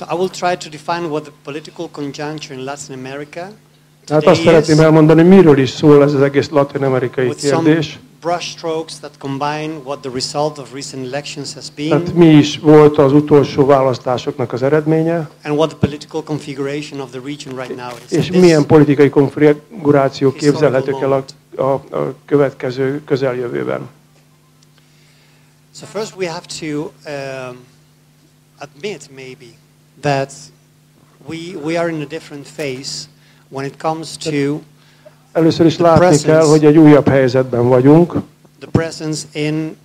So I will try to define what the political conjuncture in Latin America Hát azt szeretném elmondani, miről is szól ez az egész latin-amerikai kérdés. Brushstrokes that combine what the result of recent elections has been. Tehát mi is volt az utolsó választásoknak az eredménye? And what the political configuration of the region right now is. És milyen politikai konfiguráció képzelhetők el a következő közeljövőben? So first we have to admit maybe that we are in a different phase when it comes to először is látni kell, hogy egy újabb helyzetben vagyunk. The presence in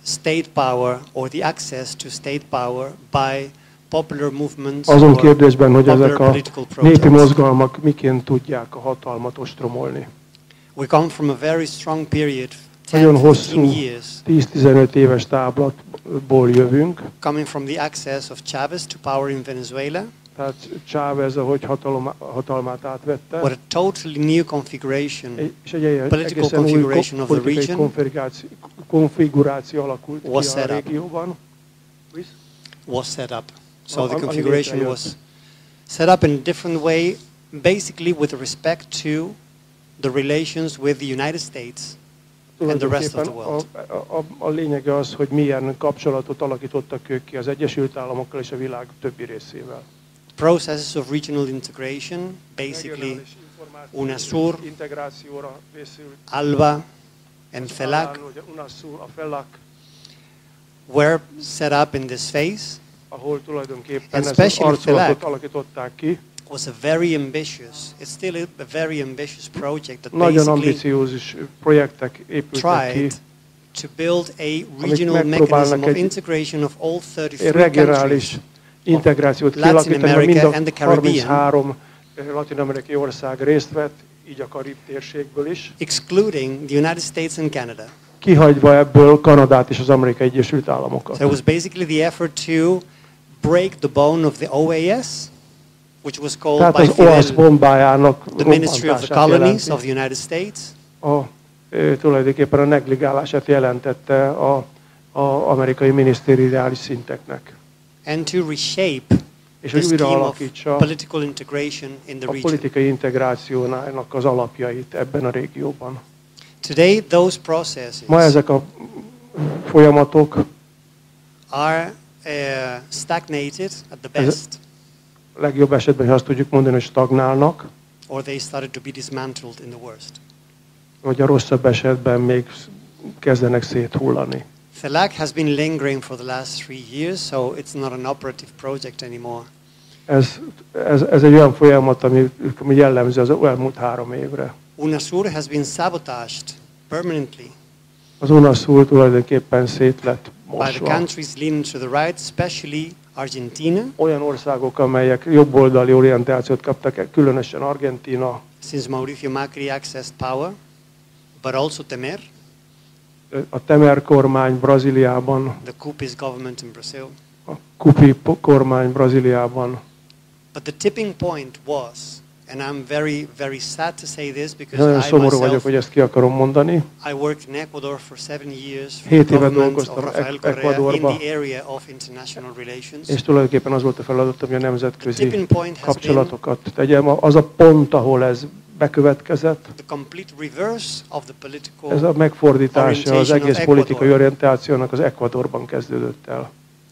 state power or the access to state power by popular movements. Azon kérdésben, hogy ezek a népi mozgalmak miként tudják a hatalmat ostromolni. We come from a very strong period, nagyon hosszú, 10-15 éves táblatból jövünk. Coming from the access of Chavez to power in Venezuela. Tehát Chávez, ahogy hatalmát átvette. What a totally new configuration, és egy political configuration of the region konfiguráció alakult ki a régióban. Was set up. So the configuration was set up in a different way, basically with respect to the relations with the United States and the rest of the world. A lényege az, hogy milyen kapcsolatot alakítottak ők ki az Egyesült Államokkal és a világ többi részével. Processes of regional integration, basically UNASUR, ALBA, and FELAC were set up in this phase. Ahol tulajdonképpen and ezt az arculatot alakították ki. Was a very ambitious, it's still a very ambitious project that nagyon ambiciózus projektek épültek ki. To build a regional mechanism of integration of all 33 countries. Integrációt kialakítani, mind a 33 latin-amerikai ország részt vett, így a Karib térségből is. Excluding the United States and Canada. Kihagyva ebből Kanadát és az Amerikai Egyesült Államokat. So it was basically the effort to break the bone of the OAS, which was called by the Ministry of the Colonies of the United States. Tulajdonképpen a negligálását jelentette az amerikai minisztériális szinteknek. And to reshape the scheme of political integration in the region. A politikai integrációnak az alapjait ebben a régióban. Today those processes ma ezek a folyamatok are stagnated at the best. Legjobb esetben azt tudjuk mondani, hogy stagnálnak. Or they started to be dismantled in the worst. Vagy a rosszabb esetben még kezdenek széthullani. FELAC has been lingering for the last 3 years, so it's not an operative project anymore. Ez egy olyan folyamat, ami jellemző az elmúlt 3 évre. UNASUR has been sabotaged permanently. Az UNASUR tulajdonképpen szét lett mosva. By the countries leaning to the right, especially Argentina. Olyan országok, amelyek jobboldali orientációt kaptak, különösen Argentína. Since Mauricio Macri accessed power, but also Temer. A Temer kormány Brazíliában. The Cupis government in Brazil. A Cupi kormány Brazíliában. But the tipping point was, and I'm very, very sad to say this because nagyon szomorú vagyok, hogy ezt ki akarom mondani. I worked in Ecuador for 7 years. 7 évet dolgoztam Ecuadorban. In the area of international relations. És tulajdonképpen az volt a feladatom, hogy a nemzetközi kapcsolatokat tegyem. Az a pont, ahol ez bekövetkezett. Ez a megfordítása az egész politikai orientációnak az Ecuadorban kezdődött el.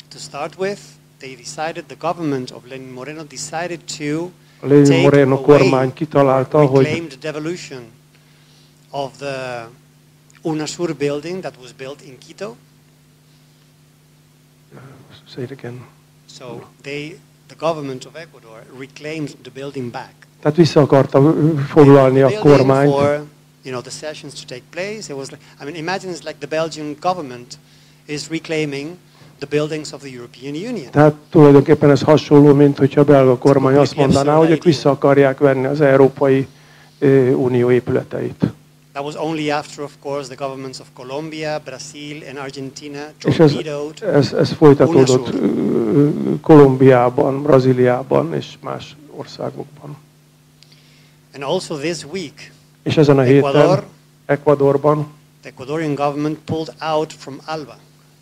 To start with, they decided, the government of Lenin Moreno decided to Lenin Moreno kormány kitalálta, hogy claim the devolution of the UNASUR building that was built in Quito. Say it again. So the government of Ecuador reclaimed the building back. Tehát vissza akarta foglalni a kormányt. The sessions to take place. It was like, I mean, imagine it's like the Belgian government is reclaiming the buildings of the European Union. Tehát tulajdonképpen ez hasonló, mint hogyha a belga kormány azt mondaná, hogy ők vissza akarják venni az Európai Unió épületeit. That was only after, of course, the governments of Colombia, Brazil and Argentina torpedoed. Ez folytatódott Kolumbiában, Brazíliában és más országokban. And also this week, és ezen a héten Ecuadorban the Ecuadorian government pulled out from ALBA.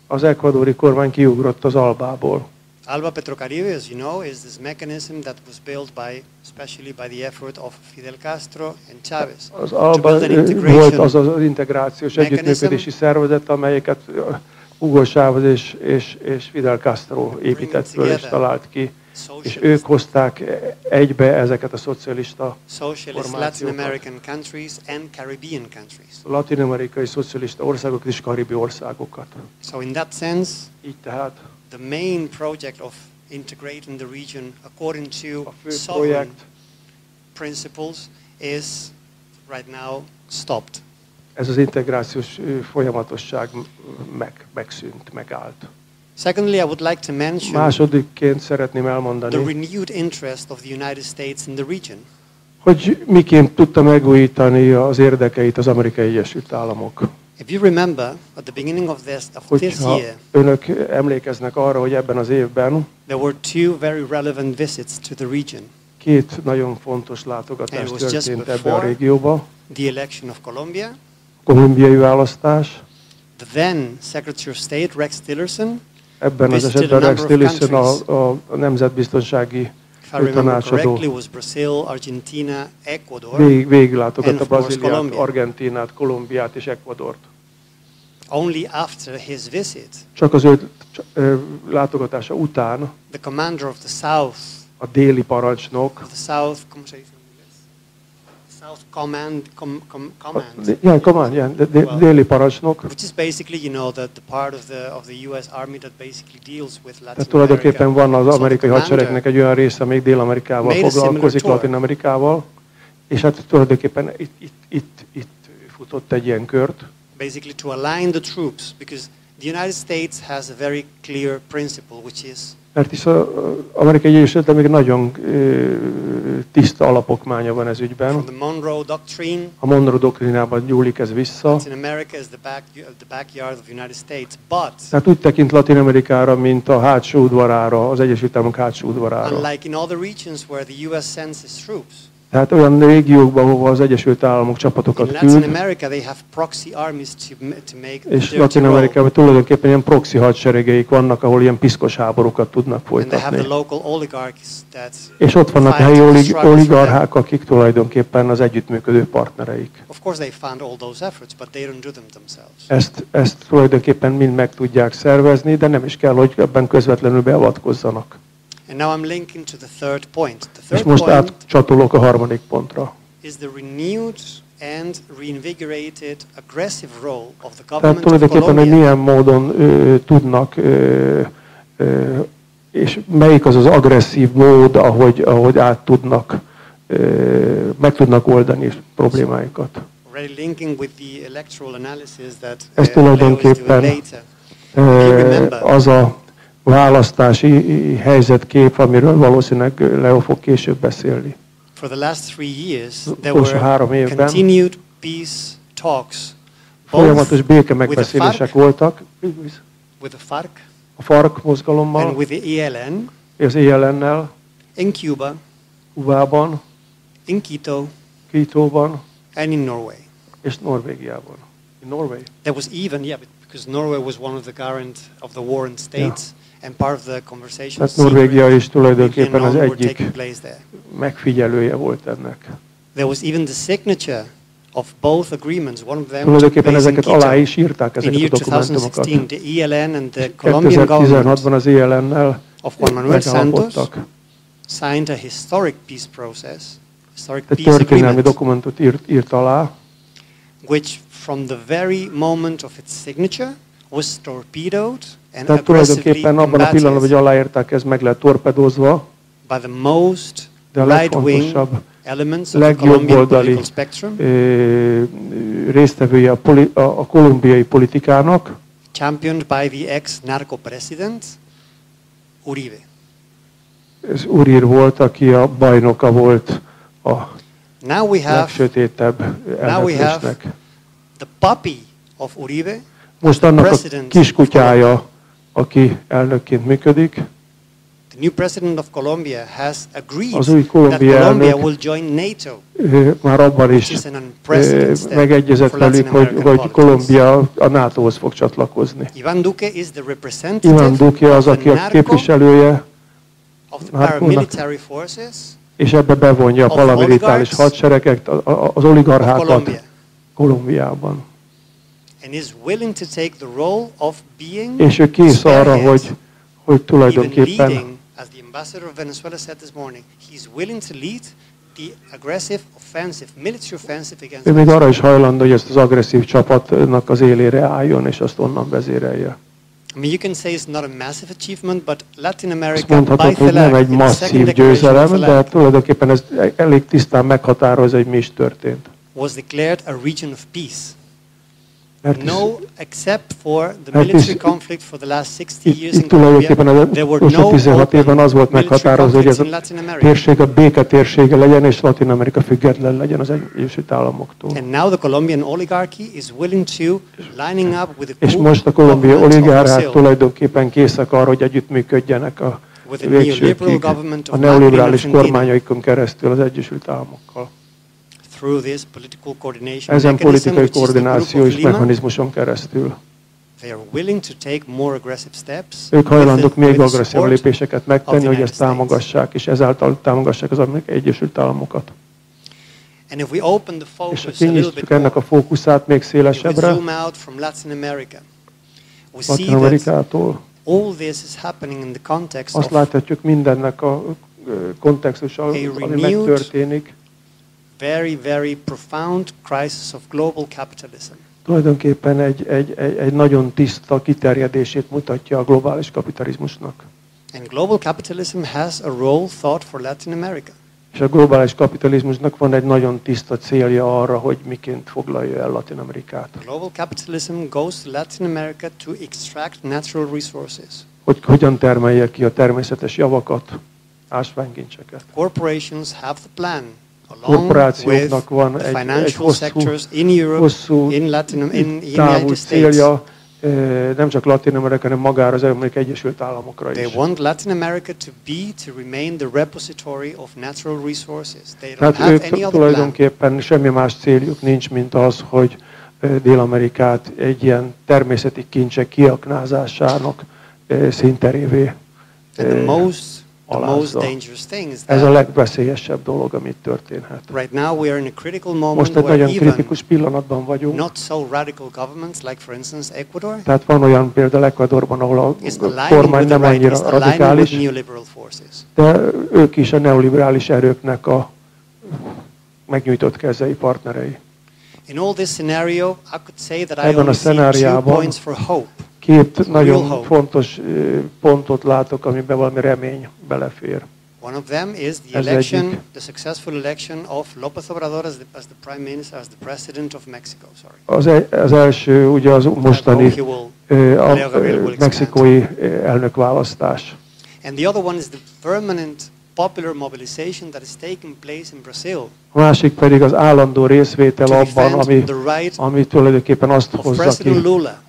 Az ecuadori kormány kiugrott az Albából. Alba Petrocaribe, as you know, is this mechanism that was built especially by the effort of Fidel Castro and Chávez. Az Alba volt az az integrációs együttműködési szervezet, amelyeket Hugo Chávez és Fidel Castro épített föl és talált ki, és ők hozták egybe ezeket a szocialista Latin-American countries and Caribbean countries. Latin-amerikai szocialista országokat és karibi országokat. So in that sense, így tehát the main project of integrating the region according to sovereign principles is right now stopped. Ez az integrációs folyamatosság megszűnt, megállt. Secondly, I would like to mention másodikként szeretném elmondani, the renewed interest of the United States in the region. Hogy miként tudta megújítani az érdekeit az Amerikai Egyesült Államok. If you remember, at the beginning of this year, önök emlékeznek arra, hogy ebben az évben there were two very relevant visits to the region. Két nagyon fontos látogatás történt ebbe a régióba. The election of Colombia, kolumbiai választás. The then Secretary of State Rex Tillerson ebben az esetben Rex Tillerson a nemzetbiztonsági tanácsadó végiglátogatta Brazíliát, Argentinát, Kolumbiát és Ecuadort. Only after his visit, csak az ő látogatása után the commander of the South, a déli parancsnok, South Command, déli parancsnok, which is basically, you know, the part of the U.S. Army that basically deals with Latin America. Tulajdonképpen van az amerikai hadseregnek egy olyan része, amelyik Dél-Amerikával foglalkozik, Latin-Amerikával, és hát tulajdonképpen itt futott egy ilyen kört. Basically to align the troops, because the United States has a very clear principle, which is mert is az Amerikai Egyesült Államok nagyon tiszta alapokmánya van ez ügyben. A Monroe doktrinában nyúlik ez vissza. Tehát úgy tekint Latin-Amerikára, mint a hátsó udvarára, az Egyesült Államok hátsó udvarára. Tehát olyan régiókban, ahol az Egyesült Államok csapatokat küld, és Latin-Amerikában tulajdonképpen ilyen proxy hadseregeik vannak, ahol ilyen piszkos háborúkat tudnak folytatni. És ott vannak a helyi oligarchák, akik tulajdonképpen az együttműködő partnereik. Ezt tulajdonképpen mind meg tudják szervezni, de nem is kell, hogy ebben közvetlenül beavatkozzanak. And now I'm linking to the third point. The és most átcsatolok a harmadik pontra. Is the renewed and reinvigorated aggressive role of the government tehát tulajdonképpen, hogy milyen módon tudnak, és melyik az az agresszív mód, ahogy át tudnak, meg tudnak oldani problémáikat. Ez tulajdonképpen az a választási helyzetkép, amiről valószínűleg Leo fog később beszélni. For the last 3 years, there were continued peace talks. Folyamatos béke megbeszélések voltak. With the FARC. A FARC mozgalommal. And with the ELN. Az ELN-nel. In Cuba. Kubában. In Quito. Quitóban. And in Norway. És Norvégiában. In Norway. There was even, because Norway was one of the guarant of the warring states. And part of the conversation. Tehát Norvégia is tulajdonképpen az egyik megfigyelője volt ennek. There was even the signature of both agreements. One of them tulajdonképpen ezeket alá is írták, ezeket a dokumentumokat. The ELN and the Colombian government 2016-ban az ELN-nel of Juan Manuel Santos signed a historic peace process, historic peace agreement, dokumentumot írt alá, which from the very moment of its signature was torpedoed. Tehát tulajdonképpen abban a pillanatban, hogy aláírták, ez meg lett torpedózva, by the most legfontosabb, legjobboldali résztvevője a kolumbiai politikának, championed by the ex-narco president Uribe. Ez Uribe volt, aki a bajnoka volt a legsötétebb elnevezésnek. The puppy of Uribe. Most annak a kiskutyája, aki elnökként működik, The new president of Colombia has agreed Az új that Colombia elnök will join NATO. Már abban is megegyezett velük, hogy Kolumbia a NATO-hoz fog csatlakozni. Iván Duque is the representative Iván Duque az, aki a képviselője of the paramilitary forces, és ebbe bevonja a paramilitáris hadseregeket, az oligarchákat Kolumbiában. And is willing to take the role of being és ő kész arra, hogy tulajdonképpen, as the ambassador of Venezuela said this morning, he's willing to lead the aggressive offensive, military offensive against. Ő még arra is hajlandó, hogy ezt az agresszív csapatnak az élére álljon, és azt onnan vezérelje. I mean, you can say it's not a massive achievement, but Latin America, azt mondhatod, hogy nem egy masszív győzelem, de tulajdonképpen ez elég tisztán meghatározza, hogy mi is történt. Was declared a region of peace. No, except for the military conflict for the last 60 years in Colombia, there were no 16 évben az volt meghatározó, hogy ez a térség a béke térsége legyen, és Latin Amerika független legyen az Egyesült Államoktól. And now the Colombian oligarchy is willing to lining up with the és most a kolumbiai oligarchák tulajdonképpen készek arra, hogy együttműködjenek a végsőkig a neoliberális kormányaikon keresztül az Egyesült Államokkal. Ezen politikai koordinációs mechanizmuson keresztül. Ők hajlandók még agresszív lépéseket megtenni, hogy ezt támogassák, és ezáltal támogassák az Egyesült Államokat. És ha kinyitjuk ennek a fókuszát még szélesebbre, Latin-Amerikától, azt láthatjuk mindennek a kontextusa, ami megtörténik. Very, very profound crisis of global capitalism. Tulajdonképpen egy nagyon tiszta kiterjedését mutatja a globális kapitalizmusnak. And global capitalism has a role thought for Latin America. És a globális kapitalizmusnak van egy nagyon tiszta célja arra, hogy miként foglalja el Latin Amerikát. Global capitalism goes to Latin America to extract natural resources. Hogy hogyan termelje ki a természetes javakat, ásványkincseket. Corporations have the plan. Korporációknak van egy hosszú távú célja, nem csak Latin Amerika, hanem magára az Amerikai Egyesült Államokra is. They want Latin America to remain the repository of natural resources. They don't hát have ők any other tulajdonképpen semmi más céljuk nincs, mint az, hogy Dél-Amerikát egy ilyen természeti kincsek kiaknázásának színterévé alázza. Ez a legveszélyesebb dolog, amit történhet. Right now we are in a critical moment. Most egy nagyon kritikus pillanatban vagyunk. Not so radical governments like for instance Ecuador. Tehát van olyan például Ecuadorban, ahol a kormány nem annyira radikális, de ők is a neoliberális erőknek a megnyújtott kezei, partnerei. In all this scenario, I could say that I Ebben a only see 2 szenáriában points for hope. Két nagyon fontos pontot látok, amiben valami remény belefér. One of them is the election, the successful election of López Obrador as the prime minister, as the president of Mexico. Sorry. Az első ugye az mostani mexikói elnökválasztás. And the other one is the permanent popular mobilization that is taking place in Brazil. A másik pedig az állandó részvétel abban, ami tulajdonképpen azt hozza ki,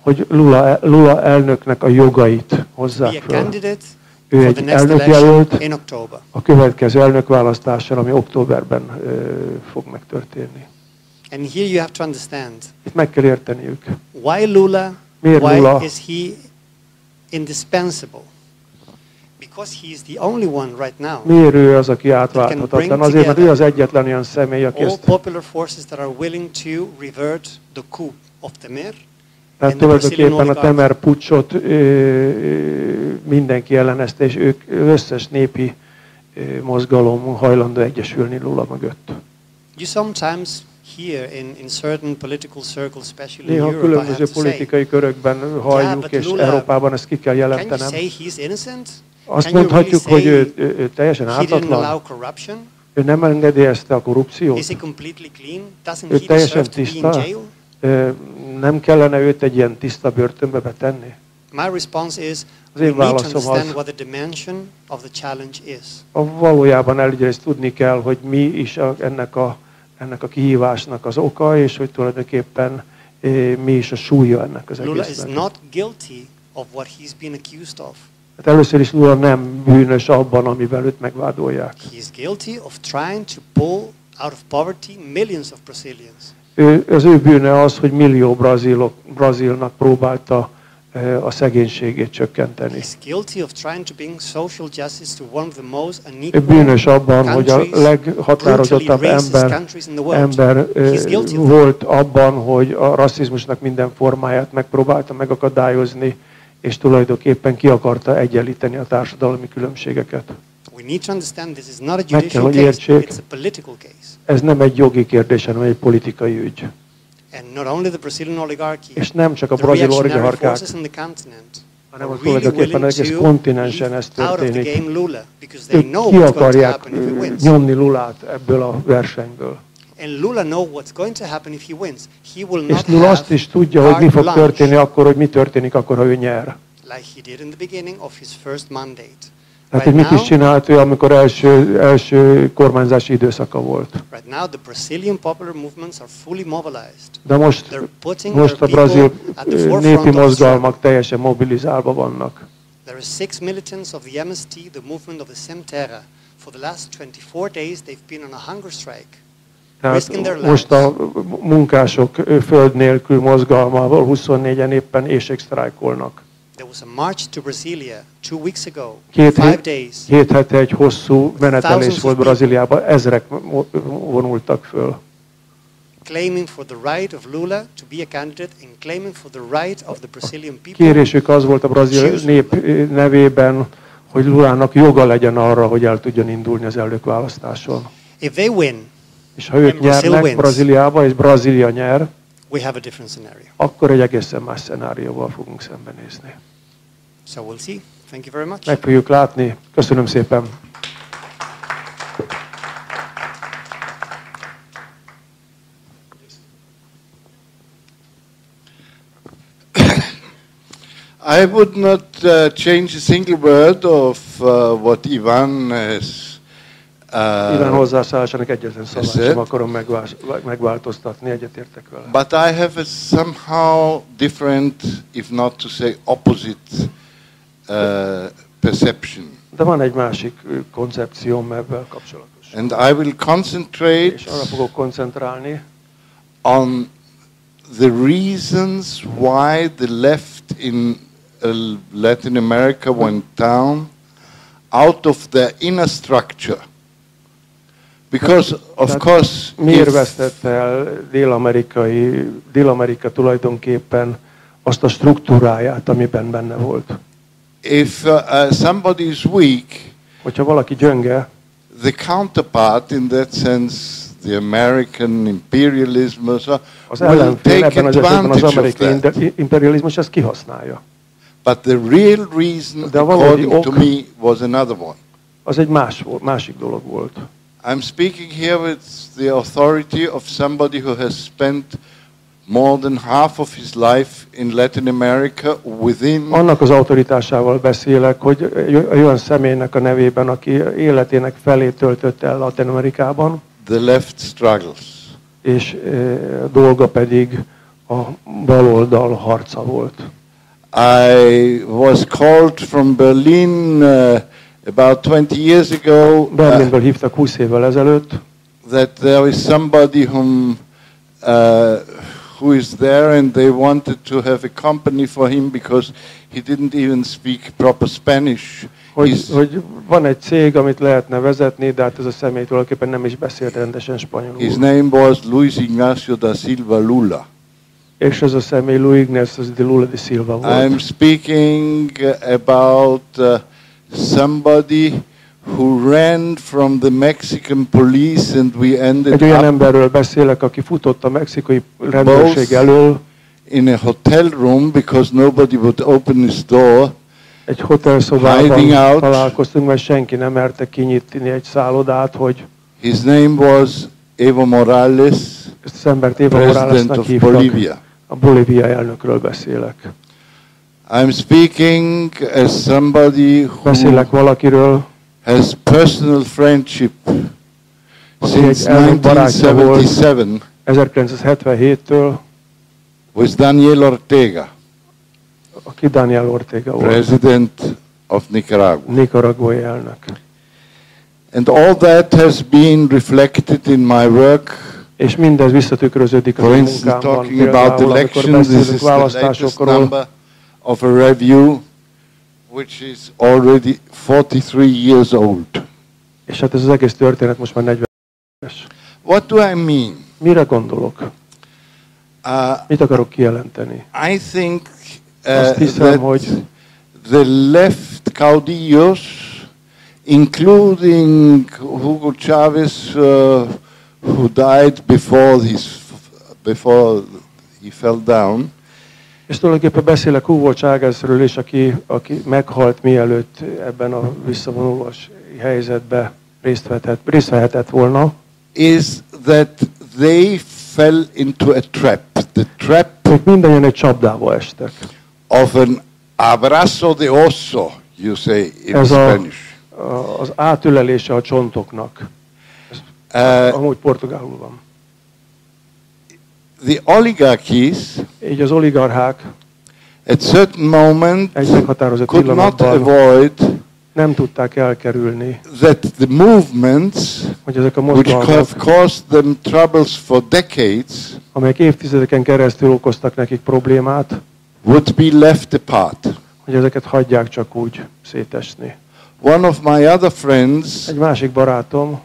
hogy Lula elnöknek a jogait hozzák föl. Ő egy elnökjelölt a következő elnökválasztással, ami októberben fog megtörténni. And here you have to understand. Itt meg kell érteniük. Why Lula? Miért Lula? Why is he indispensable? Because he is the only one right now. Miért ő az, aki átválthatatlan? Azért, mert ő az egyetlen olyan személy, aki ezt... All popular forces that are willing to revert the coup of Temer. Tehát tulajdonképpen a Temer puccsot mindenki ellenezte, és ők összes népi mozgalom hajlandó egyesülni Lula mögött. You sometimes hear in certain political circles, especially in Néha Europe, különböző politikai körökben halljuk, és Európában ezt ki kell jelentenem. Can you say he's innocent? Azt mondhatjuk, hogy ő teljesen ártatlan. Ő nem engedélyezte a korrupciót. Ő teljesen tiszta. Nem kellene őt egy ilyen tiszta börtönbe betenni. Az én válaszom az, valójában egyrészt tudni kell, hogy mi is ennek a kihívásnak az oka, és hogy tulajdonképpen mi is a súlya ennek az egésznek. Lula is not guilty of what he's been accused of. Hát először is Lula nem bűnös abban, amivel őt megvádolják. He is guilty of trying to pull out of poverty millions of Brazilians. Az ő bűne az, hogy millió brazilnak próbálta a szegénységét csökkenteni. Ő bűnös abban, hogy a leghatározottabb ember volt abban, hogy a rasszizmusnak minden formáját megpróbálta megakadályozni, és tulajdonképpen ki akarta egyenlíteni a társadalmi különbségeket. Meg kell, hogy értsék, ez nem egy jogi kérdés, hanem egy politikai ügy. És nem csak a brazil oligarchák, hanem tulajdonképpen egész kontinensen ez történik. Ők ki akarják nyomni Lulát ebből a versenyből. És Lula azt is tudja, hogy mi fog történni akkor, hogy mi történik akkor, ha ő nyer. Tehát, hogy mit is csinált ő, amikor első kormányzási időszaka volt. De most a brazil népi mozgalmak teljesen mobilizálva vannak. There are 6 militants of the MST, the movement of the Sem Terra. For the last 24 days they've been on a hunger strike. Tehát most a munkások föld nélkül mozgalmával 24-en éppen éjségsztrájkolnak. There was a march to Brasilia 2 weeks ago, 5 days. 7 hete egy hosszú menetelés volt Brazíliában, ezrek vonultak föl. Claiming for the right of Lula to be a candidate and claiming for the right of the Brazilian people. Kérésük az volt a brazil nép nevében, hogy Lulának joga legyen arra, hogy el tudjon indulni az elnökválasztáson. If they win, és ha ők nyernek Brazíliába, és Brazília nyer, we have a different scenario. Akkor egy egészen más szenárióval fogunk szembenézni. So we'll see. Thank you very much. Meg fogjuk látni. Köszönöm szépen. I would not change a single word of what Ivan has Iván hozzászólásának egyetlen szavát sem akarom megváltoztatni, egyetértek vele. But I have a somehow different, if not to say opposite, perception. De van egy másik koncepcióm ebben kapcsolatos. And I will concentrate és arra fogok koncentrálni on the reasons why the left in Latin America went down out of their inner structure. Because of course, miért vesztette el Dél-Amerika tulajdonképpen azt a struktúráját, amiben benne volt? If somebody is weak, hogyha valaki gyönge, the counterpart in that sense, the American imperialism, az ellenfél ebben az esetben az amerikai imperializmus ezt kihasználja. But the real reason, according to me, was another one. Az egy másik dolog volt. I'm speaking here with the authority of somebody who has spent more than half of his life in Latin America within. Annak az autoritásával beszélek, hogy olyan személynek a nevében, aki életének felét töltötte el Latin-Amerikában. The left struggles. És dolga pedig a baloldal harca volt. I was called from Berlin about 20 years ago. Berlinből hívtak 20 évvel ezelőtt. That there is somebody who is there, and they wanted to have a company for him because he didn't even speak proper Spanish. Hogy van egy cég, amit lehetne vezetni, de hát ez a személy tulajdonképpen nem is beszélt rendesen spanyolul. His name was Luis Ignacio da Silva Lula. És ez a személy Luis Ignacio de Lula de Silva volt. I'm speaking about somebody who ran from the Mexican police, and we ended egy olyan emberről beszélek, aki futott a mexikai rendőrség elől. In a hotel room because nobody would open his door. Egy hotelszobában találkoztunk, mert senki nem merte kinyitni egy szállodát, hogy his name was Evo Morales, ezt az embert Evo Moralesnak hívtak. Bolivia. A Bolívia elnökről beszélek. I'm speaking as somebody who beszélek valakiről, has personal friendship since 1977 1977-től with Daniel Ortega. Aki Daniel Ortega volt. President of Nicaragua. Nicaraguai elnök. And all that has been reflected in my work. És mindez visszatükröződik az én munkámban. Talking about Például, amikor beszélünk választásokról, of a review, which is already 43 years old. És hát ez az egész történet most már 40 éves. What do I mean? Mire gondolok? Mit akarok kijelenteni? I think Azt hiszem, hogy the left caudillos, including Hugo Chavez, who died before he fell down. És tulajdonképpen beszélek Hugo Chávezről is, aki meghalt mielőtt ebben a visszavonulós helyzetben részt vehetett volna. Is that they fell into a trap. The trap. Ők mindannyian egy csapdába estek. Of an abrazo de oso, you say in Spanish. Az átölelése a csontoknak. Amúgy portugálul van. The oligarchies, így az oligarchák at certain moment egy meghatározott could not pillanatban avoid nem tudták elkerülni, that the movements, hogy ezek a which have mozgalmak, caused them troubles for decades, amelyek évtizedeken keresztül okoztak nekik problémát, would be left apart. hogy ezeket hagyják csak úgy szétesni. One of my other friends, Egy másik barátom,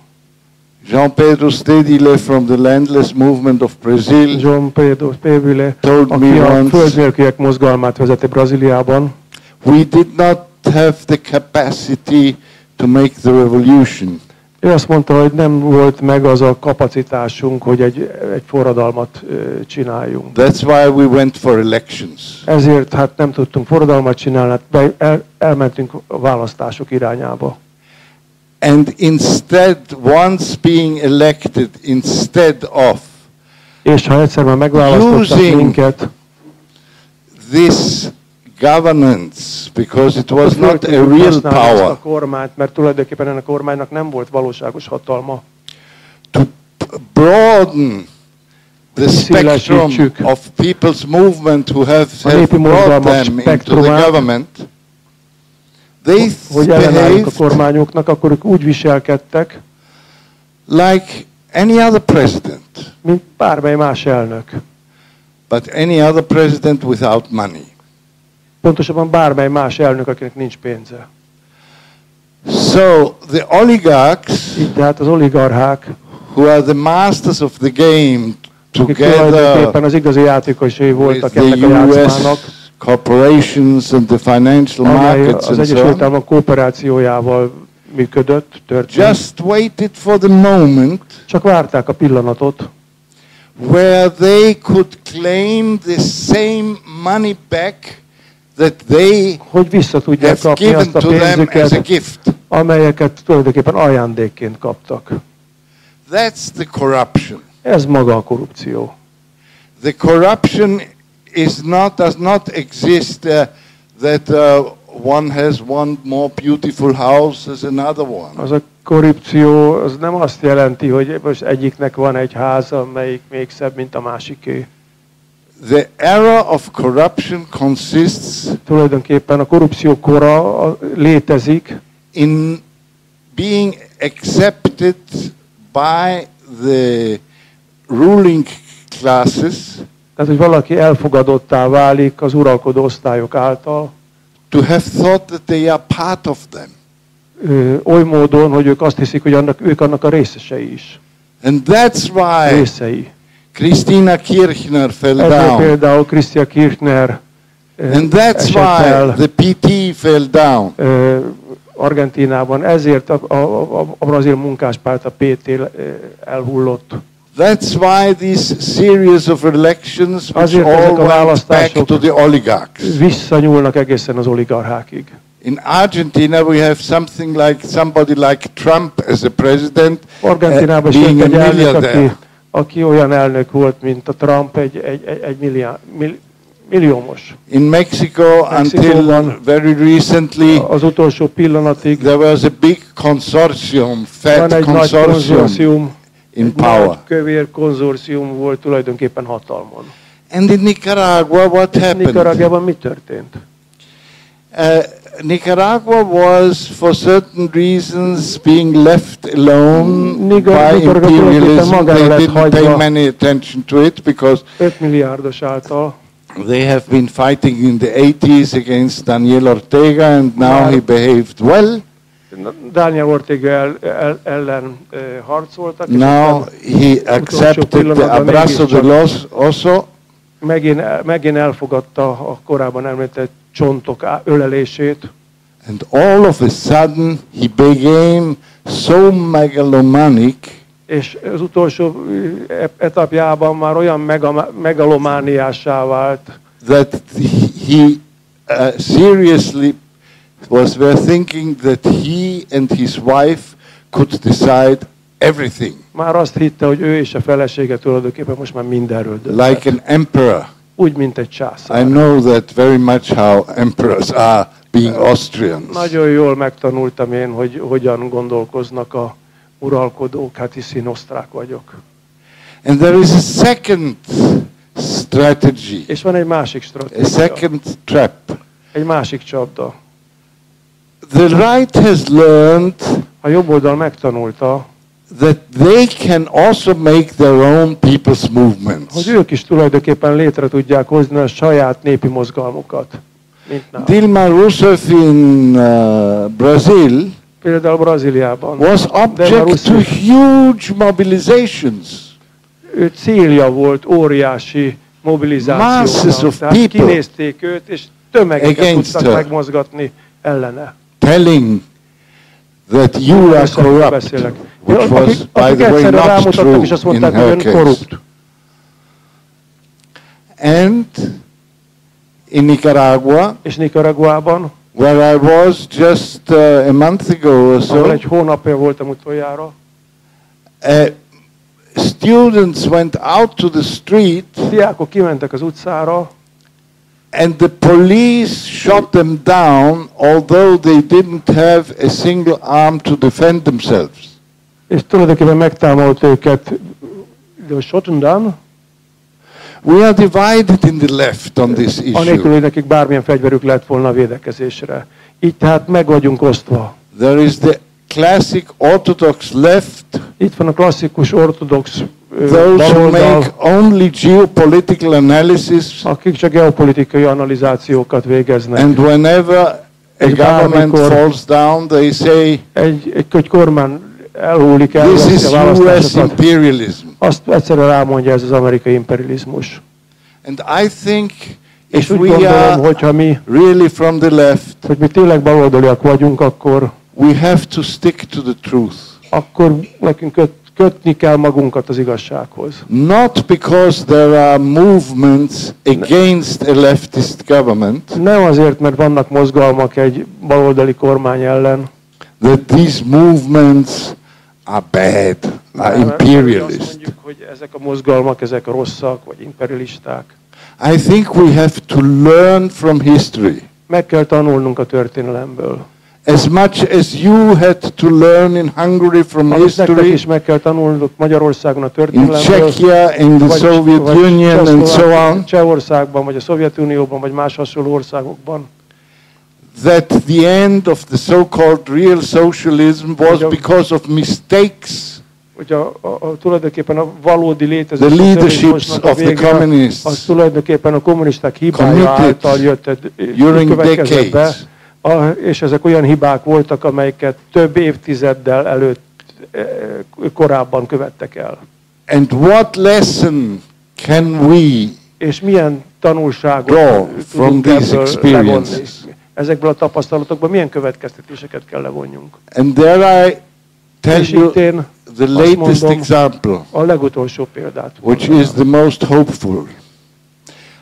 Jean Pedro Stedile from the Landless Movement of Brazil, João Pedro Stedile, told aki me a once, földnélküliek mozgalmát vezeti Brazíliában, we did not have the capacity to make the revolution. ő azt mondta, hogy nem volt meg az a kapacitásunk, hogy egy forradalmat csináljunk. That's why we went for elections. Ezért hát nem tudtunk forradalmat csinálni, elmentünk a választások irányába. And instead, once being elected, instead of És ha egyszer már megválasztottak minket, this governance, because it was not a real power, a kormányt, mert tulajdonképpen ennek a kormánynak nem volt valóságos hatalma. to broaden the spectrum of people's movement who have brought them into the government, they hogy ellenálljuk a behaved kormányoknak, akkor ők úgy viselkedtek, like any other president, mint bármely más elnök. but any other president without money. Pontosabban bármely más elnök, akinek nincs pénze. So the oligarchs, Így tehát az oligarchák, who are the masters of the game, akik together tulajdonképpen az igazi játékosai with voltak the ennek a játszmának, US corporations and the financial amely markets az and so Egyesült on, Államok kooperációjával működött, történt. just waited for the moment Csak várták a pillanatot, where they could claim the same money back that they hogy vissza tudják have kapni given azt a to them as a pénzüket, gift. amelyeket tulajdonképpen ajándékként kaptak. That's the corruption. Ez maga a korrupció. The corruption does not exist that one has one more beautiful house as another one. Az a korrupció az nem azt jelenti, hogy most egyiknek van egy háza, amelyik még szebb, mint a másiké. The era of corruption consists Tulajdonképpen a korrupció kora létezik in being accepted by the ruling classes, tehát, hogy valaki elfogadottá válik az uralkodó osztályok által, to have thought that they are part of them. Oly módon, hogy ők azt hiszik, hogy ők annak a részesei is. And that's why Részei. Christina Kirchner fell Ezért down. például Christina Kirchner And that's why the PT fell down. Argentínában. Ezért a brazil munkáspárt, a PT elhullott. That's why this series of elections which all went back to the oligarchs. Visszanyúlnak egészen az oligarchákig. In Argentina we have somebody like Trump as a president, Argentinában being a egy elnök, millionaire. aki olyan elnök volt, mint a Trump, egy milliómos. In Mexico, until very recently, az utolsó pillanatig there was a big consortium, fat consortium in power. Nagy kövér konzorcium volt tulajdonképpen hatalmon. And in Nicaragua, what happened? Nicaraguában mi történt? Nicaragua was, for certain reasons, being left alone by imperialism. They didn't pay many attention to it because 5 milliárdos által. They have been fighting in the 80s against Daniel Ortega, and now he behaved well. Daniel Ortega ellen harcoltak. Now he accepted the abrazo de los oso. Megint elfogadta a korábban említett csontok ölelését. And all of a sudden he became so megalomanic. És az utolsó etapjában már olyan megalomániássá vált, that he seriously was thinking that he and his wife could decide everything. Már azt hitte, hogy ő és a felesége tulajdonképpen most már mindenről dönthet. Like an emperor. Úgy, mint egy császár. I know that very much how emperors are, being Austrians. Nagyon jól megtanultam én, hogy hogyan gondolkoznak a uralkodók, hát hisz én osztrák vagyok. And there is a second strategy. És van egy másik stratégia. A second trap. Egy másik csapda. The right has learned a jobb oldal megtanulta, that they can also make their own people's movements. Hogy ők is tulajdonképpen létre tudják hozni a saját népi mozgalmukat. Dilma Rousseff in Brazil például Brazíliában was object to huge mobilizations. Ő célja volt óriási mobilizációknak. Tehát kinézték őt, és tömegeket tudtak megmozgatni ellene. Telling that you are corrupt, which was, by the way, not true in her case. And in Nicaragua, és Nicaraguában, where I was just a month ago or so, ahol egy hónapja voltam utoljára, students went out to the street, diákok kimentek az utcára, and the police shot them down, although they didn't have a single arm to defend themselves. És tulajdonképpen megtámadt őket. They were shot down. We are divided in the left on this issue. Anélkül, hogy nekik bármilyen fegyverük lett volna a védekezésre. Így tehát meg vagyunk osztva. There is the classic orthodox left. Itt van a klasszikus ortodox those who make only geopolitical analysis. Akik csak geopolitikai analizációkat végeznek. And whenever a government falls down, they say egy kormány elhullik el, this is US imperialism. Azt egyszerűen rámondja, ez az amerikai imperializmus. And I think if we are really from the left, hogy mi tényleg baloldaliak vagyunk, akkor we have to stick to the truth. Akkor nekünk kötni kell magunkat az igazsághoz. Not because there are movements against a leftist government. Nem azért, mert vannak mozgalmak egy baloldali kormány ellen. That these movements are bad, are imperialist. Azt mondjuk, hogy ezek a mozgalmak, ezek rosszak vagy imperialisták. I think we have to learn from history. Meg kell tanulnunk a történelemből. As much as you had to learn in Hungary from history, is meg kell tanulnunk Magyarországon a történelemből, in Czechia, in the Soviet Union, and so on. Csehországban, vagy a Szovjetunióban, vagy más hasonló országokban. That the end of the so-called real socialism was because of mistakes. Hogy tulajdonképpen a valódi létező the leaderships of the communists, az tulajdonképpen a kommunisták hibája által jött during decades. És ezek olyan hibák voltak, amelyeket több évtizeddel előtt korábban követtek el. And what lesson can we és milyen tanulságot draw from these experiences? Ezekből a tapasztalatokból milyen következtetéseket kell levonjunk? And there I tell you the latest example, a legutolsó példát, which is the most hopeful.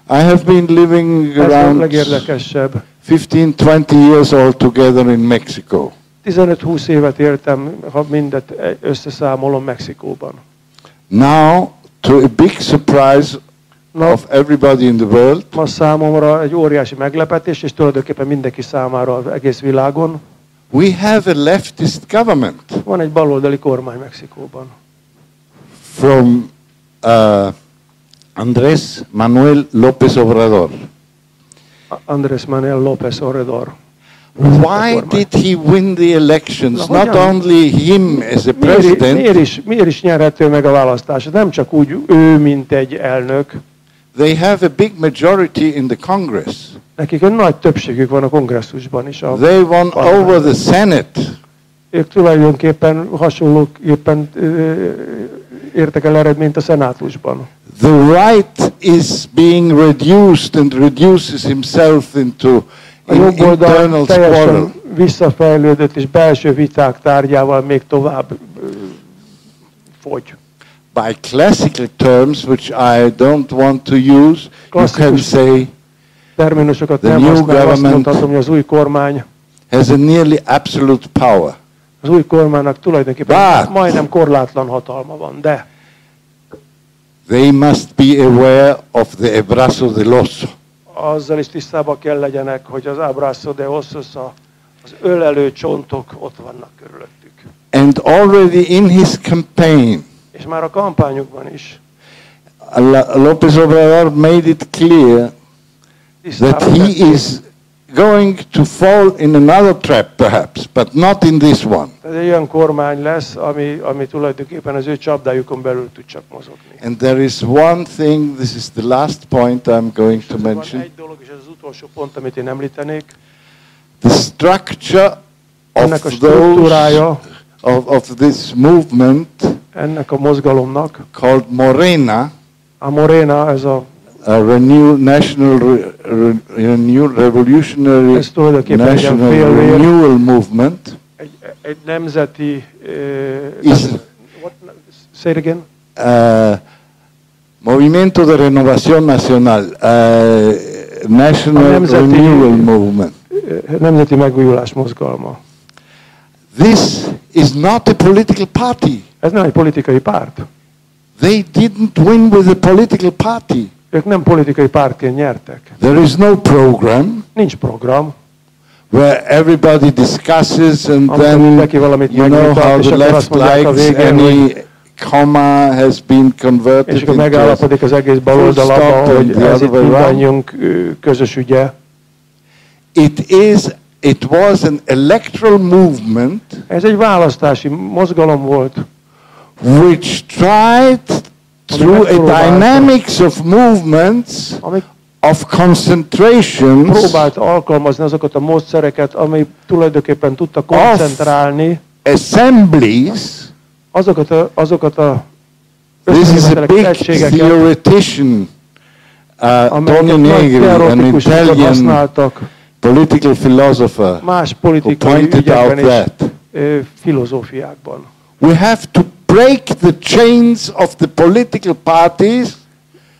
I have been living around 15-20 years altogether in Mexico. 15-20 évet éltem, ha mindet összeszámolom Mexikóban. Now, to a big surprise of everybody in the world, ma számomra egy óriási meglepetés, és tulajdonképpen mindenki számára az egész világon, we have a leftist government. Van egy baloldali kormány Mexikóban. From Andrés Manuel López Obrador. Andrés Manuel López Obrador. Why did he win the elections? Not only him as a president. Miért is nyerhető meg a választást? Nem csak úgy ő, mint egy elnök. They have a big majority in the Congress. Nekik egy nagy többségük van a kongresszusban is. They won over the Senate. Ők tulajdonképpen hasonlóképpen értek el eredményt a szenátusban. The right is being reduced and reduces himself into a jobboldal internal teljesen quarrel. Visszafejlődött és belső viták tárgyával még tovább fogy. By classical terms, which I don't want to use, you can say terminusokat the nem new használ, azt government mondhatom, hogy az új kormány has a nearly absolute power. Az új kormánynak tulajdonképpen majdnem korlátlan hatalma van, de they must be aware of the abrazo del oso. Azzal is tisztában kell legyenek, hogy az abrazo de osos, az ölelő csontok ott vannak körülöttük. And already in his campaign, és már a kampányukban is López Obrador made it clear that he is going to fall in another trap perhaps, but not in this one. Ez egy olyan kormány lesz, ami tulajdonképpen az ő csapdájukon belül tud csak mozogni. And there is one thing, this is the last point I'm going to mention. Van egy dolog, és ez az utolsó pont, amit én említenék. The structure ennek a of struktúrája, of this movement, ennek a mozgalomnak, called Morena, a Morena, ez a revolutionary national renewal movement, egy nemzeti say it again. Movimiento de Renovación Nacional, National Renewal Movement. Nemzeti megújulás mozgalma. This is not a political party. Ez nem egy politikai párt. They didn't win with a political party. Ők nem politikai pártként nyertek. There is no program. Nincs program. Where everybody discusses and then you know how the left likes any comma has been converted és akkor megállapodik az egész baloldal abban, hogy ez itt mindannyiunk közös ügye. It was an electoral movement. Ez egy választási mozgalom volt. Which tried through a dynamics of movements of concentration próbált alkalmazni azokat a módszereket, ami tulajdonképpen tudta koncentrálni assemblies. Azokat a this is a big theoretician, Antonio Negri, an Italian political philosopher, who pointed out that filozófiákban. We have to break the chains of the political parties.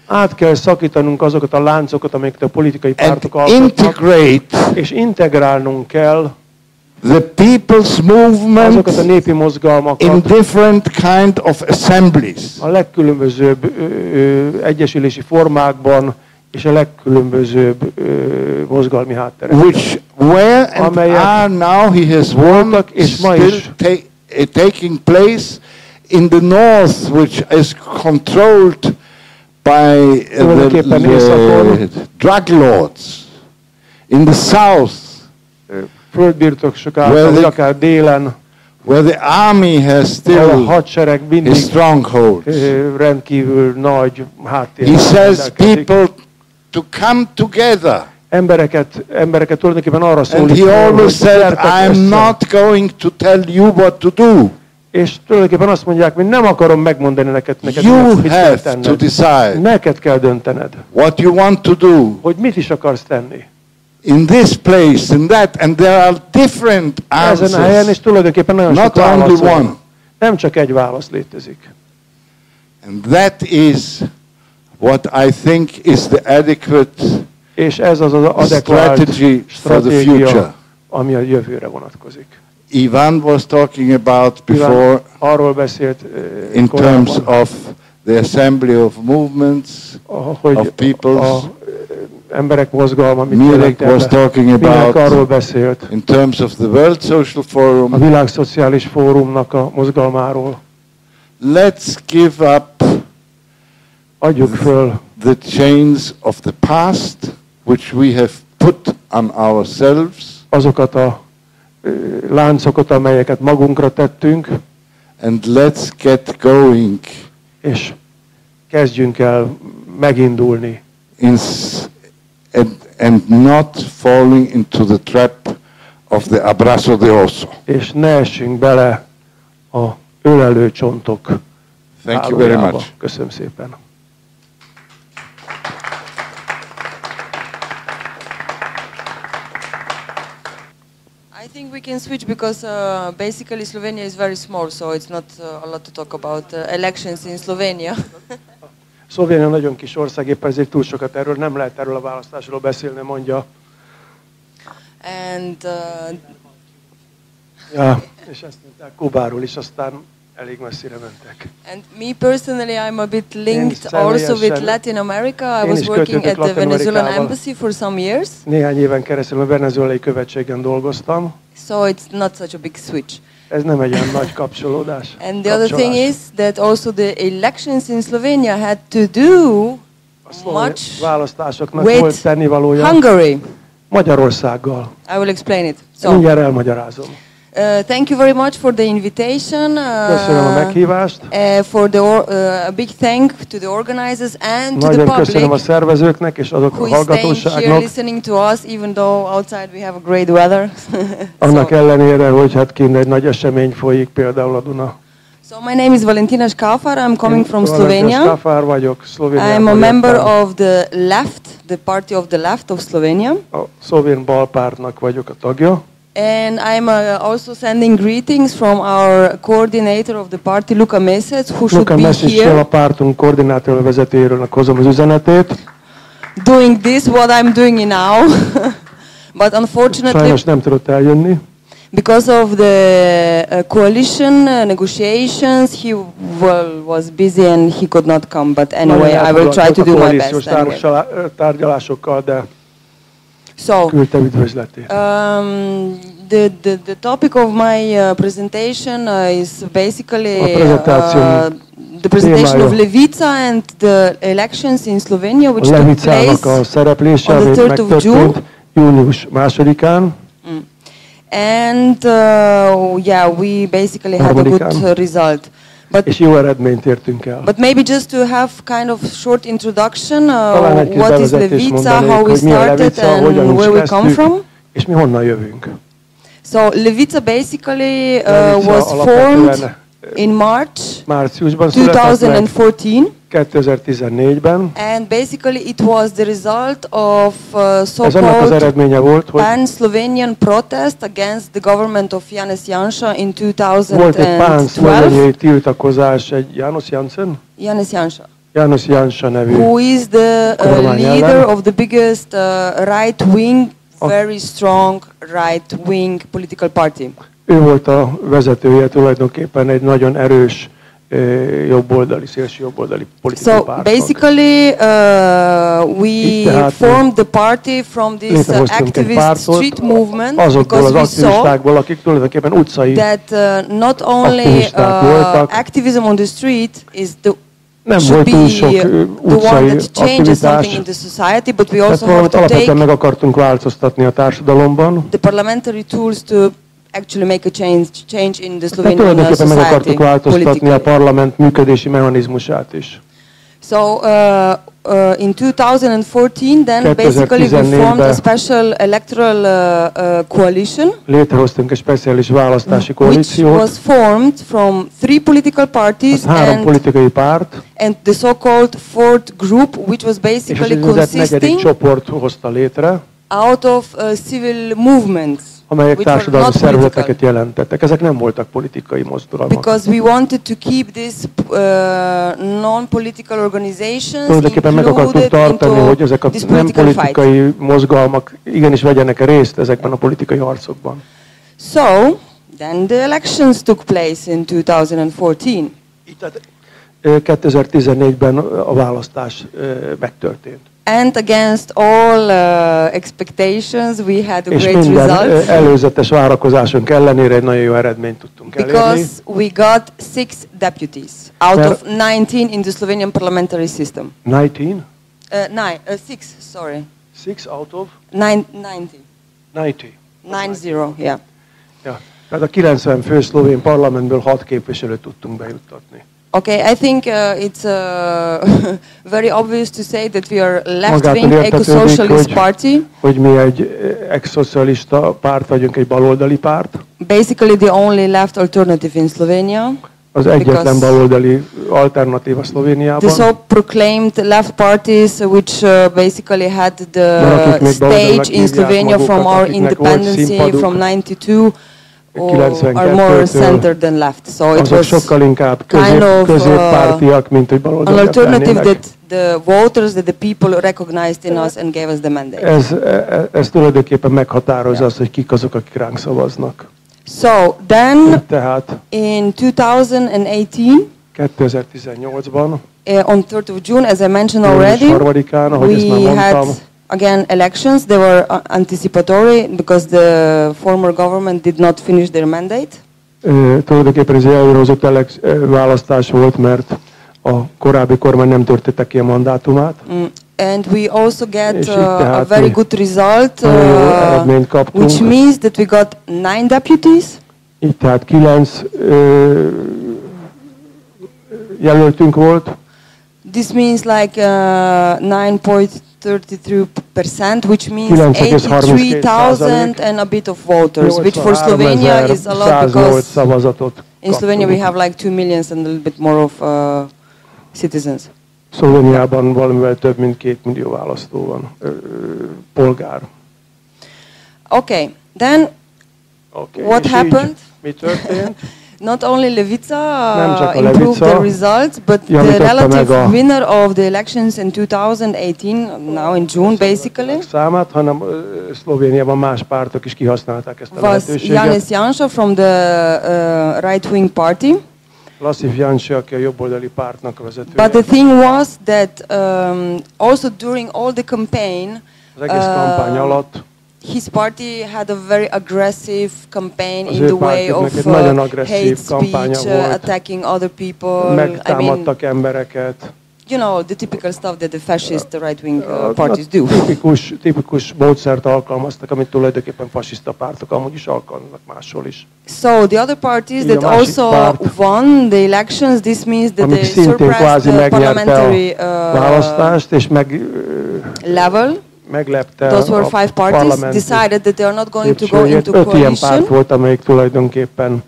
Át kell szakítanunk azokat a láncokat, amelyeket a politikai pártok alkotnak, és integrálnunk kell the people's movement azokat a népi mozgalmakat in different kind of assemblies. A legkülönbözőbb egyesülési formákban és a legkülönbözőbb mozgalmi hátterek. Which were and are now he has won és ma is taking place in the north, which is controlled by the drug lords. In the south, földbirtokosok által, vagy akár délen, where the army has still a hadsereg mindig strongholds. Rendkívül nagy háttérrel. He says people to come together. Embereket tulajdonképpen arra szólít, and he always said, I'm not going to tell you what to do. És tulajdonképpen azt mondják, hogy nem akarom megmondani neked mit kell tenned. To decide. Neked kell döntened. What you want to do. Hogy mit is akarsz tenni. In this place, in that, and there are different answers. Ezen a helyen, és tulajdonképpen nagyon sok válasz van. Nem csak egy válasz létezik. And that is what I think is the adequate és ez az adekvát stratégia, ami a jövőre vonatkozik. Ivan was talking about before arról beszélt in terms of the assembly of movements, of peoples. Emberek mozgalma, Mirek was talking about arról beszélt, in terms of the World Social Forum, a Világ Szociális Fórumnak a mozgalmáról. Let's give up adjuk föl the chains of the past which we have put on ourselves. azokat a láncokat, amelyeket magunkra tettünk, and let's get going. És kezdjünk el megindulni. And not falling into the trap of the abrazo de oso. És ne essünk bele a ölelő csontok Thank you very much. Köszönöm szépen. I think we can switch because basically Slovenia is very small, so it's not a lot to talk about elections in Slovenia. Szlovénia nagyon kis ország, éppen ezért túl sokat erről nem lehet erről a választásról beszélni, mondja. And ja, és ezt mondták Kubáról is, aztán elég messzire mentek. And me personally, I'm a bit linked also with Latin America. I was working at the Venezuelan embassy for some years. Néhány éven keresztül a venezuelai követségen dolgoztam. So it's not such a big switch. Ez nem egy olyan nagy kapcsolódás. And the other thing is that also the elections in Slovenia had to do much választásoknak with volt tennivalója Hungary. Magyarországgal. I will explain it. So, mindjárt elmagyarázom. Thank you very much for the invitation. Köszönöm a meghívást. For the a big thank to the organizers and to the Nagyon public. köszönöm a szervezőknek és azok a hallgatóságnak. Here listening to us, even though outside we have a great weather. Annak ellenére, hogy hát kint egy nagy esemény folyik, például a Duna. So my name is Valentina Škafar. I'm coming from Slovenia. Škafar vagyok, Szlovéniából. I'm a member of the left, the party of the left of Slovenia. A szlovén balpártnak vagyok a tagja. And I'm also sending greetings from our coordinator of the party, Luka Mesec, who should be here. A pártunk koordinátor vezetőjéről hozom az üzenetét. Doing this, what I'm doing now. But unfortunately, sajnos nem tudott eljönni. Because of the coalition negotiations, he was busy and he could not come. But anyway, I will try to do my best. Tárgyalásokkal, de so, küldtem üdvözletét. The topic of my presentation is basically the presentation of Levica and the elections in Slovenia, which took place on the 3rd of June. Június 2-án. And yeah, we basically had a good result. És jó eredményt értünk el. But maybe just to have kind of short introduction, what is Levica, how we started and where we come from. És mi honnan jövünk. So Levica basically was formed in March 2014. 2014-ben. And basically it was the result of so-called pan-Slovenian protest against the government of Janez Janša in 2012. Volt egy pan-szlovéniai tiltakozás, egy Janez Janša. Janez Janša nevű who is the leader of the biggest right-wing, very strong right-wing political party. Ő volt a vezetője tulajdonképpen egy nagyon erős jobboldali, szélső jobboldali politikai pártnak. So basically we formed the party from this activist street movement azokból az aktivistákból, akik tulajdonképpen utcai that not only activism on the street is the should be the one that changes something in the society, but we also have to take meg akartunk változtatni a társadalomban. The parliamentary tools to actually make a change in the Slovenian society. Meg akartuk változtatni a parlament működési mechanizmusát is. So in 2014 then basically we formed a special electoral coalition. Létrehoztunk egy speciális választási koalíciót. Which was formed from 3 political parties and the so-called fourth group, which was basically consisting csoport hozta létre out of civil movements. Amelyek társadalmi szervezeteket jelentettek. Ezek nem voltak politikai mozdulatok. Because we wanted to keep these non-political organizations tulajdonképpen meg akartuk tartani, hogy ezek a nem politikai mozgalmak igenis vegyenek részt ezekben a politikai harcokban. So, then the elections took place in 2014. 2014-ben a választás megtörtént. And against all expectations, we had a great result. És minden előzetes várakozásunk ellenére egy nagyon jó eredményt tudtunk elérni. Because we got 6 deputies out of 19 in the Slovenian parliamentary system. 19? 6, sorry. 6 out of? 90. 90. 9-0, yeah. Ja. Tehát a 90 fő szlovén parlamentből 6 képviselőt tudtunk bejuttatni. Okay, I think it's very obvious to say that we are left-wing eco-socialist party. Hogy mi egy ex-szocialista párt vagyunk, egy baloldali párt. Basically the only left alternative in Slovenia. Az egyetlen baloldali alternatíva Szlovéniában. The so-proclaimed left parties, which basically had the stage in Slovenia from our independence from 92. Are more centered than left, so it was sokkal inkább középpártiak, mint hogy baloldaliak an alternative that the voters, that the people recognized in us and gave us the mandate. Ez tulajdonképpen meghatározza azt, hogy kik azok, akik ránk szavaznak. So then, in 2018, on 3rd of June, as I mentioned already, we had again elections. They were anticipatory because the former government did not finish their mandate. Tulajdonképpen ez egy előrehozott választás volt, mert a korábbi kormány nem töltötte ki a mandátumát. And we also get a very good result, which means that we got 9 deputies. Így tehát 9 jelöltünk volt. This means like 9.33%, which means 83,000 and a bit of voters, which for Slovenia is a lot because in Slovenia we have like 2 million and a little bit more of citizens. Szlovéniában valamivel több mint 2 millió választó van, polgár. Okay, then what happened? Mi történt? Not only Levica improved the results, but the relative winner of the elections in 2018, now in June basically, számát, hanem Szlovéniában más pártok is kihasználták ezt a lehetőséget. Was Janez Janša from the right-wing party. Lassif Janša, aki a jobboldali pártnak a vezetője. But the thing was that also during all the campaign, az egész kampány alatt, his party had a very aggressive campaign in the way of hate speech, attacking other people. Megtámadtak embereket. You know, the typical stuff that the fascist right-wing parties do. Tipikus módszert alkalmaztak, amit tulajdonképpen fasiszta pártok amúgy is alkalmaznak máshol is. So the other parties that also won the elections, this means that they surpassed the parliamentary választást és level. Meglepte those were 5 parties decided that they are not going to go into coalition. 5 ilyen párt volt, amelyik tulajdonképpen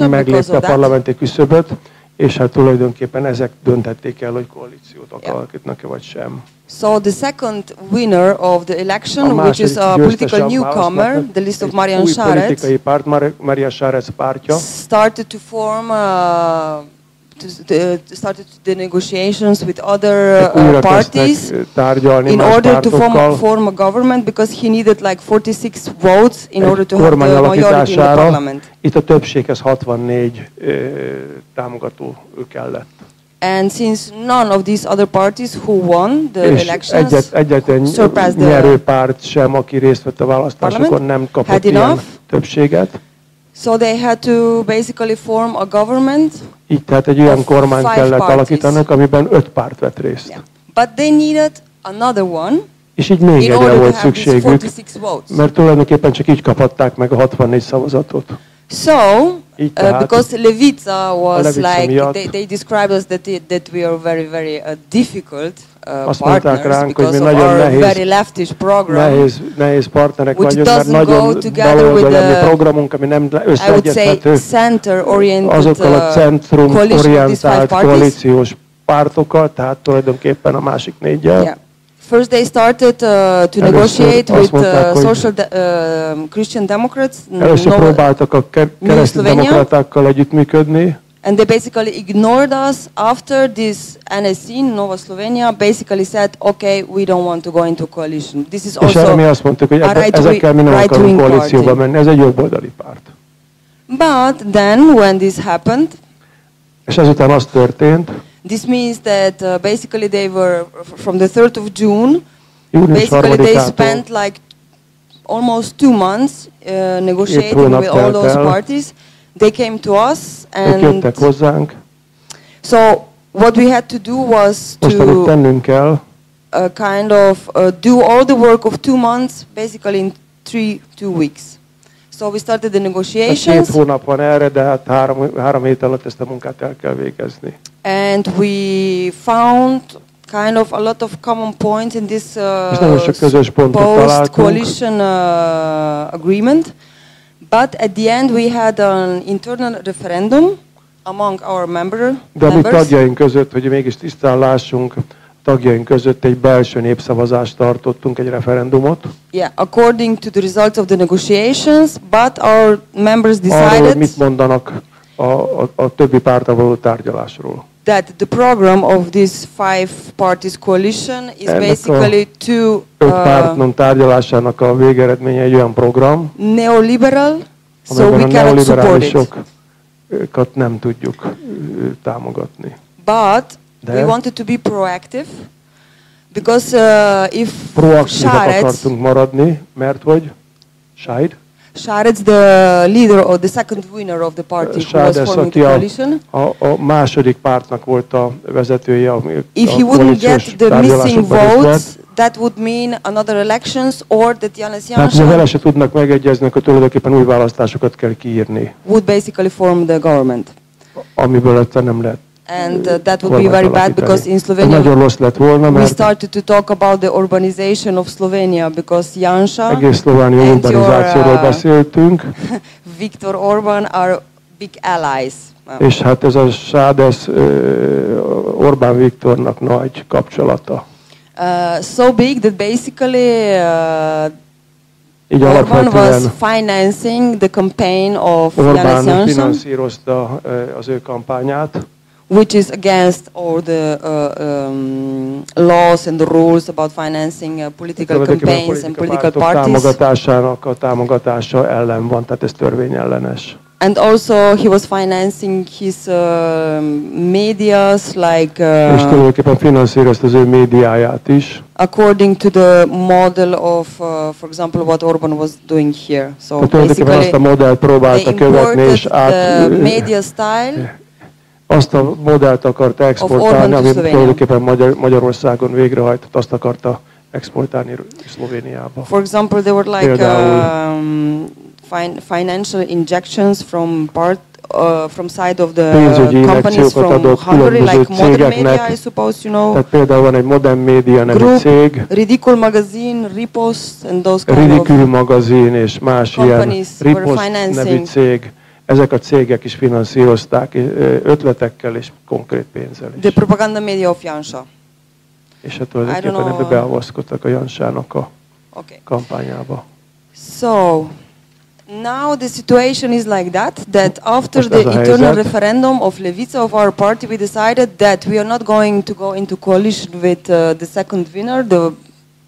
meglepte a parlamenti küszöböt, és hát tulajdonképpen ezek döntették el, hogy koalíciót alakítnak-e vagy sem. So the second winner of the election, which is a political newcomer, the list of Marian Šarec, started to form started the negotiations with other parties in order to form a government, because he needed like 46 votes in order to have the majority in the parliament. Itt a többséghez 64 támogató kellett. And since none of these other parties who won the elections surpassed the nyerő párt sem, aki részt vett a választásokon, nem kapott ilyen többséget. So they had to basically form a government. Így tehát egy olyan kormányt kellett alakítanak, amiben 5 párt vett részt. Yeah. But they needed another one. És így még egyre volt szükségük, mert tulajdonképpen csak így kaphatták meg a 64 szavazatot. So, because Levica was like, they described us that we are very, very difficult partners because of our very leftish program, nehéz partnerek which vagyunk, mert nagyon baloldali programunk, ami nem összeegyezhető azokkal a centrum-orientált koalíciós pártokkal, tehát tulajdonképpen a másik 4-jel. Yeah. First they started to negotiate with social Christian Democrats. Először próbáltak a keresztény demokratákkal együttműködni. And they basically ignored us after this NSC, Nova Slovenia, basically said, okay, we don't want to go into coalition. This is also mi azt mondtuk, hogy ezekkel mi nem akarunk koalícióba menni, ez egy jobboldali párt. But then, when this happened, és ezután az történt, this means that basically they were, from the 3rd of June, basically they spent like almost 2 months negotiating with all those parties. They came to us and so what we had to do was to kind of do all the work of 2 months basically in 2 weeks. So we started the negotiations. 2 hónap van erre, de hát 3 hét alatt ezt a munkát el kell végezni. And we found kind of a lot of common points in this post-coalition agreement. But at the end we had an internal referendum among our members. De mi tagjaink között, hogy mégis tisztán lássunk, tagjaink között egy belső népszavazást tartottunk, egy referendumot. Yeah, according to the results of the negotiations, but our members decided arról, mit mondanak a többi párttal való tárgyalásról. That the program of this 5 parties coalition is basically to 5 pártnak tárgyalásának a végeredménye egy olyan program, neoliberal, so we cannot support it. Nem tudjuk támogatni. But we wanted to be proactive, because if proaktívak akartunk maradni, mert hogy Sharets, the leader or the second winner of the party who was forming the coalition. A második pártnak volt a vezetője, if he wouldn't get the missing votes, that would mean another elections, or that Janez Janša vele se tudnak megegyezni, akkor tulajdonképpen új választásokat kell kiírni. Would basically form the government. Amiből nem lehet. And that would be very bad, because in Slovenia we started to talk about the urbanization of Slovenia, because Janša and your Viktor Orbán are big allies. És hát ez a Sádes Orbán Viktornak nagy kapcsolata. So big that basically Orbán was financing the campaign of Janez Janša. finanszírozta az ő kampányát. Which is against all the laws and the rules about financing political campaigns and political parties. Támogatása ellen van, tehát ez törvényellenes. And also he was financing his medias, like és tulajdonképpen finanszírozta az ő médiáját is. According to the model of, for example, what Orbán was doing here. So basically azt a modellt próbálta követni, és the media style. Azt a modellt akarta exportálni, amit tulajdonképpen Magyarországon végrehajtott, azt akarta exportálni Szlovéniába. For example, there were like financial injections from side of the companies from Hungary, like Modern Media, I suppose you know. Tehát például van egy Modern Media nevű cég. Ridicule Magazine, Ripost, and those kind Ridicule Magazine és más ilyen Ripost nevű cég. Ezek a cégek is finanszírozták ötletekkel és konkrét pénzzel is. The propaganda media of Janša. És hát tulajdonképpen ebbe beavaszkodtak a Janšának a kampányába. So, now the situation is like that after the internal referendum of Levica, of our party, we decided that we are not going to go into coalition with the second winner,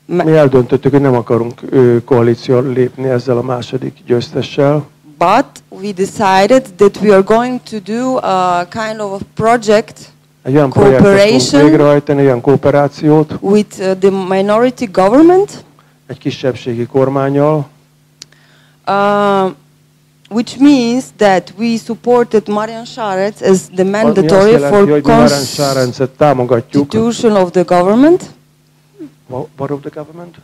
mi eldöntöttük, hogy nem akarunk koalícióra lépni ezzel a második győztessel. But we decided that we are going to do a kind of a project, kooperációt with the minority government, egy kisebbségi kormánnyal, which means that we supported Marian Šarec as the mandatory for constitution of the government. What of the government?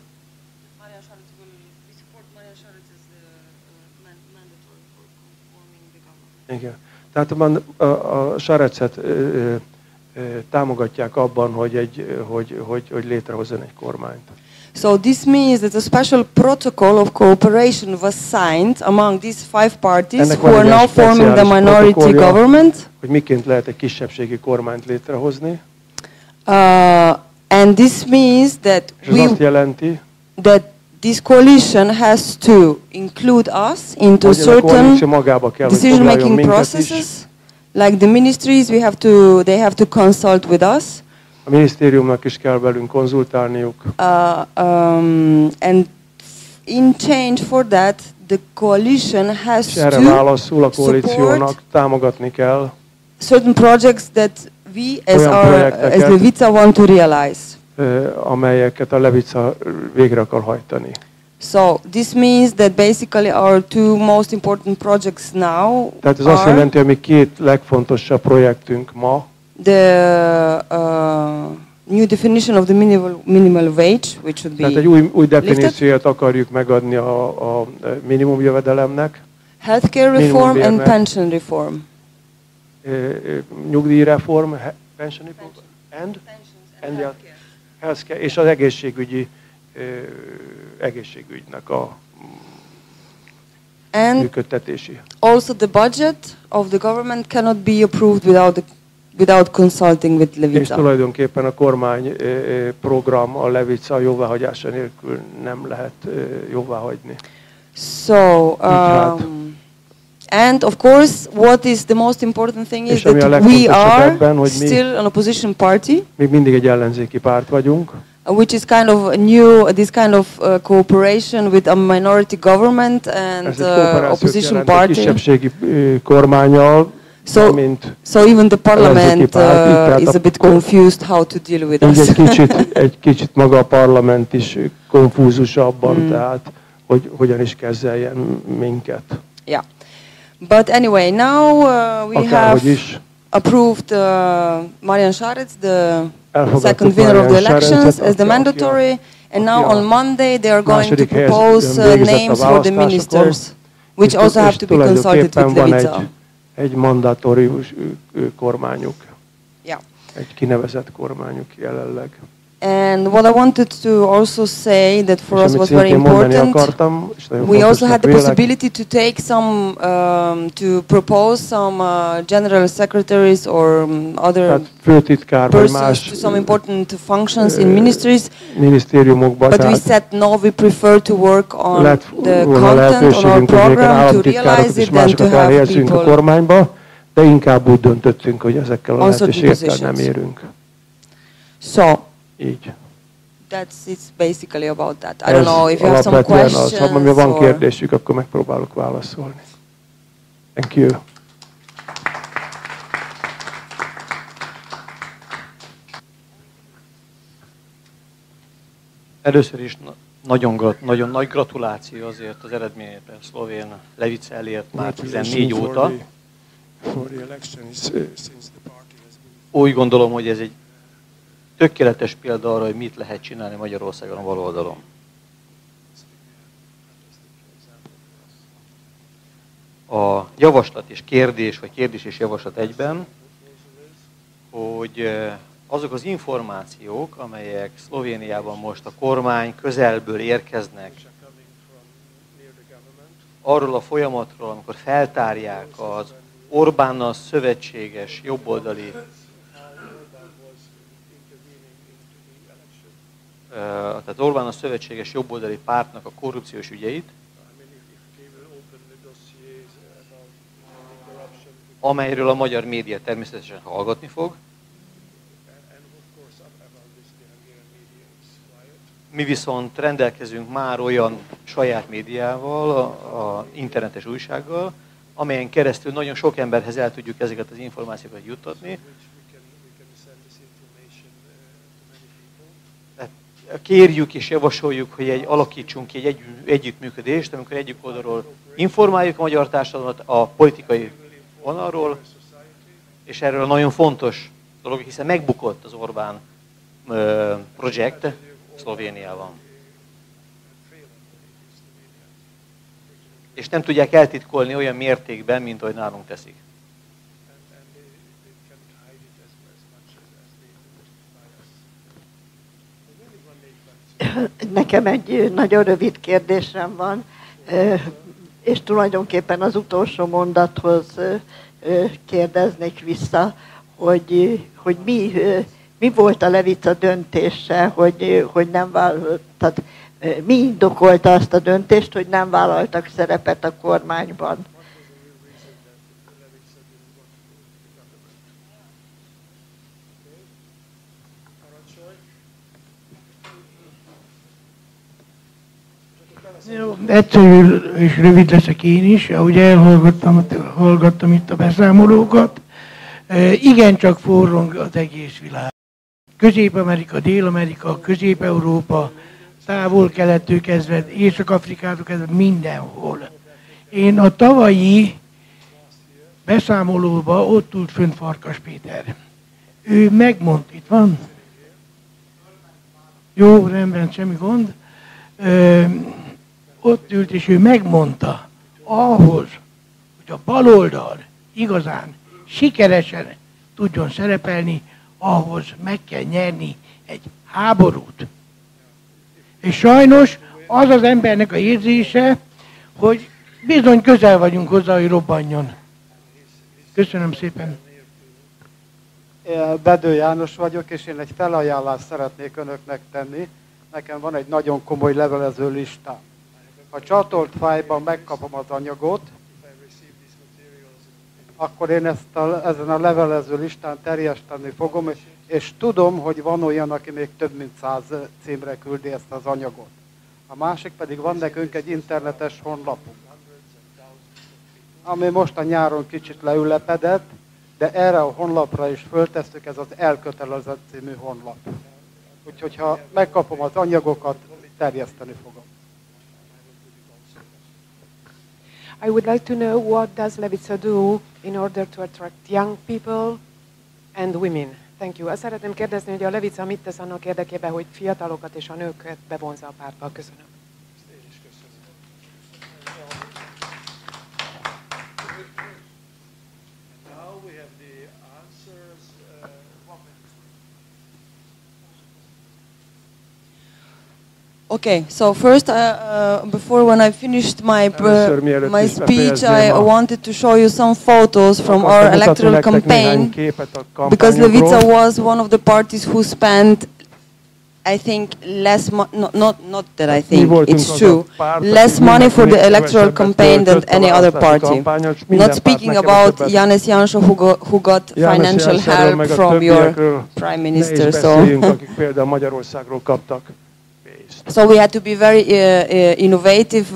Igen. Tehát a Šarecet támogatják abban, hogy létrehozzon egy kormányt. So this means that a special protocol of cooperation was signed among these 5 parties who are now forming the minority government. Hogy miként lehet egy kisebbségi kormányt létrehozni. And this means that this coalition has to include us into certain decision-making processes, like the ministries. They have to consult with us. A minisztériumnak is kell velünk konzultálniuk. And in change for that, the coalition has to válaszul a koalíciónak támogatni kell certain projects that we as Levica want to realize. Amelyeket a Levica végre akar hajtani. So this means that basically our 2 most important projects now. Tehát ez azt jelenti, hogy mi 2 legfontosabb projektünk ma. The new definition of the minimal wage, which should be tehát egy új definíciót akarjuk megadni a minimum jövedelemnek. Healthcare reform and pension reform. Nyugdíjreform, pension reform, and healthcare, és az egészségügynek a működtetési. Also the budget of the government cannot be approved without consulting with Levica. És tulajdonképpen a kormány program a Levica jóváhagyása nélkül nem lehet jóváhagyni. So, and of course, what is the most important thing is that we are still an opposition party. Még mindig egy ellenzéki párt vagyunk. Which is kind of this kind of cooperation with a minority government and opposition party. Kisebbségi kormánnyal. So even the parliament is a bit confused how to deal with us. Egy kicsit maga a parlament is konfúzus abban, tehát hogy hogyan is kezeljen minket. Yeah. But anyway, now we have approved Marian Šarec, the second winner of the elections, as the mandatory, and now on Monday they are going to propose names for the ministers, which also have to be consulted with Levica. Egy mandatórius kormányuk. Yeah. Egy kinevezett kormányuk jelenleg. And what I wanted to also say that for us was very important, we also had the possibility to take some, to propose some general secretaries or other persons to some important functions in ministries, but we said no, we prefer to work on the content on our program, to realize it than to have people de inkább úgy döntöttünk, hogy ezekkel a lehetőségekkel nem érünk. So, így. It's basically about that. I don't know if you have some questions. Ha van kérdésük, akkor megpróbálok válaszolni. Thank you. Először is nagyon nagy gratuláció azért az eredményében. Szlovén Levica elért már 14 óta. Úgy gondolom, hogy ez egy tökéletes példa arra, hogy mit lehet csinálni Magyarországon a baloldalon. A javaslat és kérdés, vagy kérdés és javaslat egyben, hogy azok az információk, amelyek Szlovéniában most a kormány közelből érkeznek, arról a folyamatról, amikor feltárják az Orbánnal szövetséges jobboldali tehát Orbán a szövetséges jobboldali pártnak a korrupciós ügyeit, amelyről a magyar média természetesen hallgatni fog. Mi viszont rendelkezünk már olyan saját médiával, a internetes újsággal, amelyen keresztül nagyon sok emberhez el tudjuk ezeket az információkat juttatni. Kérjük és javasoljuk, hogy alakítsunk ki egy együttműködést, amikor egyik oldalról informáljuk a magyar társadalmat a politikai vonalról, és erről nagyon fontos dolog, hiszen megbukott az Orbán projekt Szlovéniában. És nem tudják eltitkolni olyan mértékben, mint ahogy nálunk teszik. Nekem egy nagyon rövid kérdésem van, és tulajdonképpen az utolsó mondathoz kérdeznék vissza, hogy mi volt a Levica döntése, hogy nem tehát mi indokolta azt a döntést, hogy nem vállaltak szerepet a kormányban? Jó, egyszerű és rövid leszek én is, ahogy hallgattam itt a beszámolókat. Igencsak forrong az egész világ. Közép-Amerika, Dél-Amerika, Közép-Európa, Távol-Kelettől kezdve, Észak-Afrikától kezdve, mindenhol. Én a tavalyi beszámolóban ott ült fönt Farkas Péter. Ő megmondta, itt van? Jó, rendben, semmi gond. Ott ült, és ő megmondta, ahhoz, hogy a baloldal igazán sikeresen tudjon szerepelni, ahhoz meg kell nyerni egy háborút. És sajnos az az embernek a érzése, hogy bizony közel vagyunk hozzá, hogy robbanjon. Köszönöm szépen. Bedő János vagyok, és én egy felajánlást szeretnék önöknek tenni. Nekem van egy nagyon komoly levelező listám. Ha csatolt fájlban megkapom az anyagot, akkor én ezen a levelező listán terjeszteni fogom, és tudom, hogy van olyan, aki még több mint 100 címre küldi ezt az anyagot. A másik pedig van nekünk egy internetes honlapunk, ami most a nyáron kicsit leülepedett, de erre a honlapra is föltesszük, ez az Elkötelezett című honlap. Úgyhogy ha megkapom az anyagokat, terjeszteni fogom. I would like to know what does Levica do in order to attract young people and women. Thank you. Azt szeretném kérdezni, hogy a Levica mit tesz annak érdekében, hogy fiatalokat és a nőket bevonza a pártba. Köszönöm. Okay, so first, before when I finished my speech, I wanted to show you some photos from our electoral campaign, because Levica was one of the parties who spent, I think, less not that I think, it's true, less money for the electoral campaign than any other party. Not speaking about Janez Janša, who got financial help from your prime minister. So we had to be very innovative,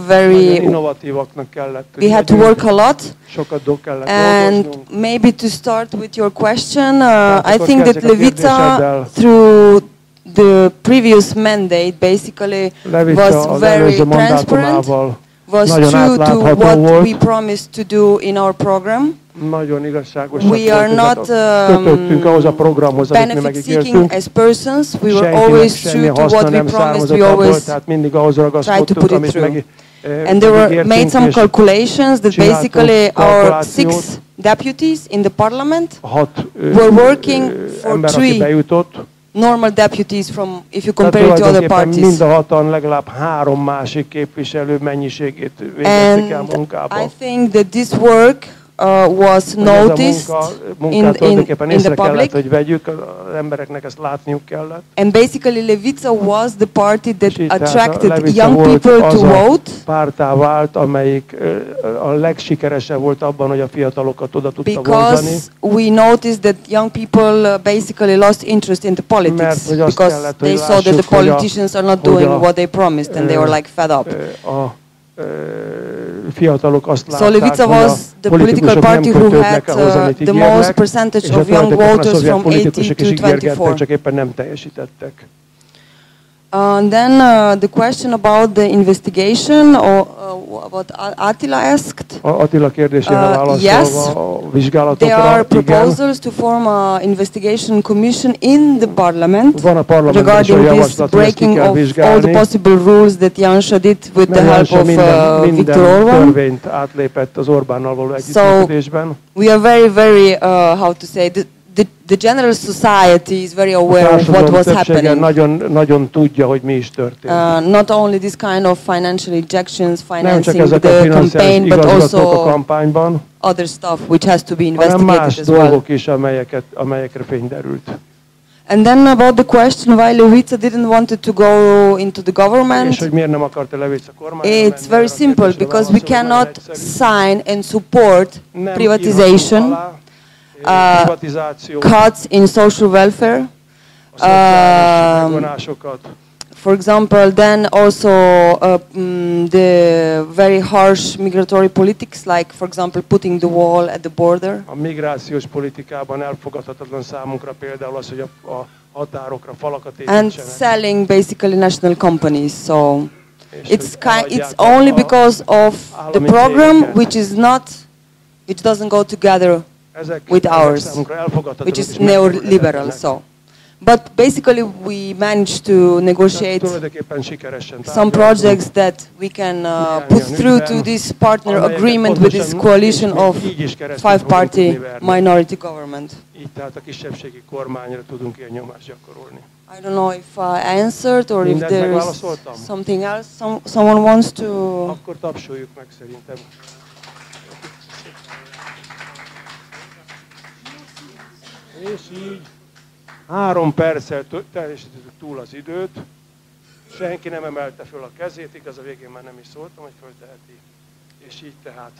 we had to work a lot. And maybe to start with your question, I think that Levica, through the previous mandate, basically was very transparent, was true to what we promised to do in our program. We are not benefit-seeking as persons. We were always true to what we promised. We always try to put it through. And there were made some calculations that basically our 6 deputies in the parliament were working for 3 normal deputies from, if you compare it to other parties. Mind a 6-an legalább 3 másik képviselő mennyiségét végezték el munkába. I think that this work was noticed in the public. Hogy vegyük, az embereknek ezt látniuk kellett. And basically Levica was the party that attracted young people to vote. Pártá vált, amelyik a legsikeresebb volt abban, hogy a fiatalokat oda tudta vonzani. Because we noticed that young people basically lost interest in the politics, because they saw that the politicians are not doing what they promised, and they were like fed up. Fiatalok azt látták, so Levica was the political party who had the most percentage of young voters from 18 to 24. Csak éppen nem teljesítettek. And then the question about the investigation, or what Attila asked. Attila kérdésére válaszolva a vizsgálatokra. There are proposals to form an investigation commission in the parliament regarding this breaking of all the possible rules that Janša did with the help of Viktor Orbán. Törvényt átlépett az Orbánnal való együttműködésben. We are very, very, how to say, the general society is very aware of what was happening. Nagyon tudja, hogy mi is történt. Not only this kind of financial injections financing the campaign, but also other stuff which has to be investigated as well. Dolgok is, amelyekre fény derült. And then about the question why Levica didn't want to go into the government. És hogy miért nem akart Levica kormányba menni? It's very simple, because we cannot sign and support privatization. Cuts in social welfare, for example, then also the very harsh migratory politics, like for example putting the wall at the border. A migrációs politikában elfogadhatatlan számunkra például az, hogy a határokra falakat építsenek. And selling basically national companies, so it's only because of the program which doesn't go together with ours, which is neoliberal. So, But basically we managed to negotiate some projects that we can put through to this partner agreement with this coalition of 5-party minority government. I don't know if I answered or if there is something else someone wants to... Akkor tapsoljuk meg szerintem. És így 3 perccel teljesítettük túl az időt. Senki nem emelte föl a kezét, igaz a végén már nem is szóltam, hogy fölteheti. És így tehát